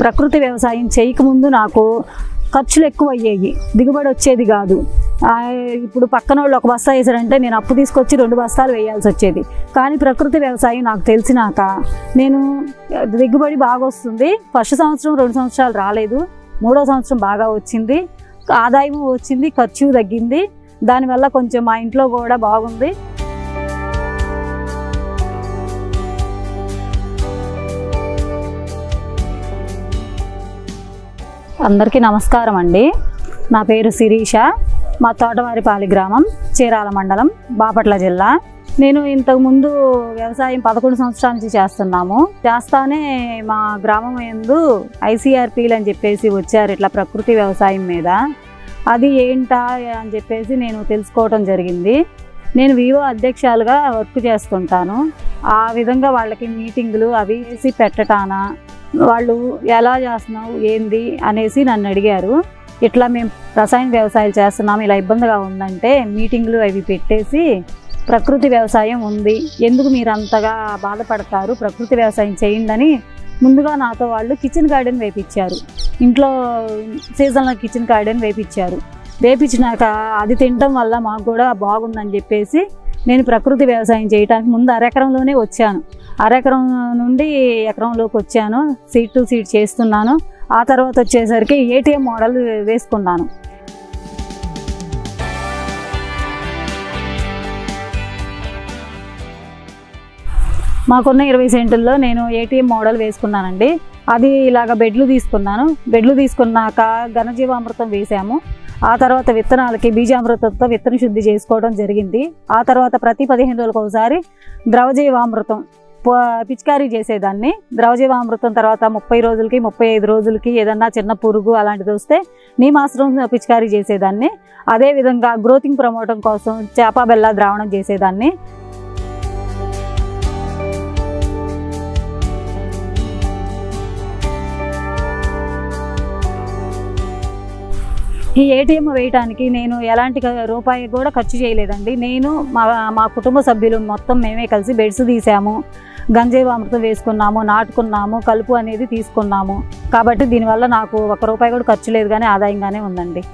ప్రకృతి వ్యవసాయం చేయకముందు నాకు ఖర్చులు ఎక్కువ అయ్యాయి, దిగుబడి వచ్చేది కాదు. ఇప్పుడు పక్కన వాళ్ళు ఒక బస్తా వేసారంటే నేను అప్పు తీసుకొచ్చి 2 బస్తాలు వేయాల్సి వచ్చేది. కానీ ప్రకృతి వ్యవసాయం నాకు తెలిసినాక నేను దిగుబడి బాగా వస్తుంది. ఫస్ట్ సంవత్సరం 2 సంవత్సరాలు రాలేదు, 3వ సంవత్సరం బాగా వచ్చింది, ఆదాయం వచ్చింది, ఖర్చు తగ్గింది. దానివల్ల కొంచెం మా ఇంట్లో కూడా బాగుంది. అందరికీ నమస్కారం అండి. నా పేరు శిరీష. మా తోటవారిపాలి గ్రామం, చీరాల మండలం, బాపట్ల జిల్లా. నేను ఇంతకుముందు వ్యవసాయం 11 సంవత్సరాల నుంచి చేస్తానే మా గ్రామం యందు ICRPలు అని చెప్పేసి వచ్చారు ఇట్లా ప్రకృతి వ్యవసాయం మీద. అది ఏంటా అని చెప్పేసి నేను తెలుసుకోవడం జరిగింది. నేను వివో అధ్యక్షులుగా వర్క్ చేస్తుంటాను. ఆ విధంగా వాళ్ళకి మీటింగులు అవి చేసి పెట్టటానా, వాళ్ళు ఎలా చేస్తున్నావు ఏంది అనేసి నన్ను అడిగారు. ఇట్లా మేము రసాయన వ్యవసాయాలు చేస్తున్నాము, ఇలా ఇబ్బందిగా ఉందంటే మీటింగులు అవి పెట్టేసి ప్రకృతి వ్యవసాయం ఉంది, ఎందుకు మీరు అంతగా బాధపడతారు, ప్రకృతి వ్యవసాయం చేయండి అని ముందుగా నాతో వాళ్ళు కిచెన్ గార్డెన్ వేయించారు. ఇంట్లో సీజన్లో కిచెన్ గార్డెన్ వేయించినాక అది తినడం వల్ల మాకు కూడా బాగుందని చెప్పేసి నేను ప్రకృతి వ్యవసాయం చేయడానికి ముందు అరెకరంలోనే వచ్చాను. అరెకరం నుండి ఎకరంలోకి వచ్చాను. సీడ్ టు సీడ్ చేస్తున్నాను. ఆ తర్వాత వచ్చేసరికి ATM మోడల్ వేసుకున్నాను. మాకున్న 20 సెంటుల్లో నేను ATM మోడల్ వేసుకున్నానండి. అది ఇలాగ బెడ్లు తీసుకున్నాక ఘనజీవామృతం వేసాము. ఆ తర్వాత విత్తనాలకి బీజామృతంతో విత్తన శుద్ధి చేసుకోవడం జరిగింది. ఆ తర్వాత ప్రతి 15 రోజులకు ఒకసారి ద్రవజీవామృతం పిచికారీ చేసేదాన్ని. ద్రవజీవామృతం తర్వాత 30 రోజులకి 35 రోజులకి ఏదన్నా చిన్న పురుగు అలాంటిది వస్తే నీమాస్త్రం పిచికారీ చేసేదాన్ని. అదేవిధంగా గ్రోతింగ్ ప్రమోటం కోసం చేప బెల్ల ద్రావణం చేసేదాన్ని. ఈ ATM వేయటానికి నేను ఎలాంటి రూపాయి కూడా ఖర్చు చేయలేదండి. నేను మా కుటుంబ సభ్యులు మొత్తం మేమే కలిసి బెడ్స్ తీసాము, గంజీవామృతం వేసుకున్నాము, నాటుకున్నాము, కలుపు అనేది తీసుకున్నాము. కాబట్టి దీనివల్ల నాకు 1 రూపాయి కూడా ఖర్చు లేదు, కానీ ఆదాయంగానే ఉందండి.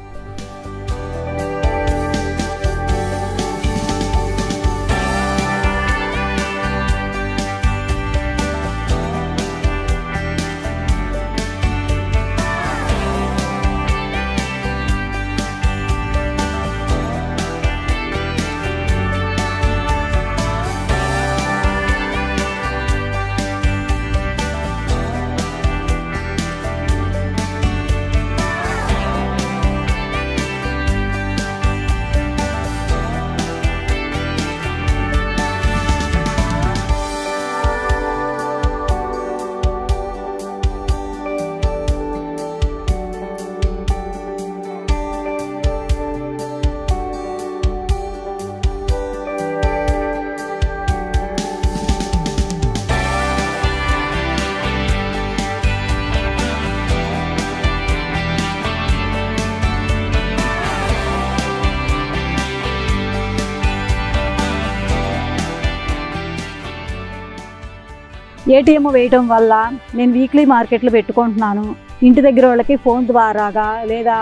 ATM వేయటం వల్ల నేను వీక్లీ మార్కెట్లు పెట్టుకుంటున్నాను. ఇంటి దగ్గర వాళ్ళకి ఫోన్ ద్వారాగా లేదా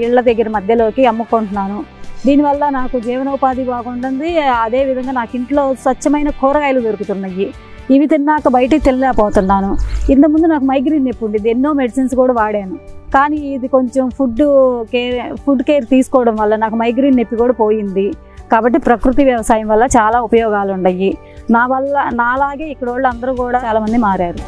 ఇళ్ళ దగ్గర మధ్యలోకి అమ్ముకుంటున్నాను. దీనివల్ల నాకు జీవనోపాధి బాగుంటుంది. అదేవిధంగా నాకు ఇంట్లో స్వచ్ఛమైన కూరగాయలు దొరుకుతున్నాయి. ఇవి తిన్నాక బయటికి తినలేకపోతున్నాను. ఇంతకుముందు నాకు మైగ్రేన్ నొప్పి ఉండేది, ఎన్నో మెడిసిన్స్ కూడా వాడాను. కానీ ఇది కొంచెం ఫుడ్ కేర్ తీసుకోవడం వల్ల నాకు మైగ్రేన్ నొప్పి కూడా పోయింది. కాబట్టి ప్రకృతి వ్యవసాయం వల్ల చాలా ఉపయోగాలు ఉన్నాయి. నాలాగే ఇక్కడ వాళ్ళు అందరూ కూడా చాలామంది మారారు.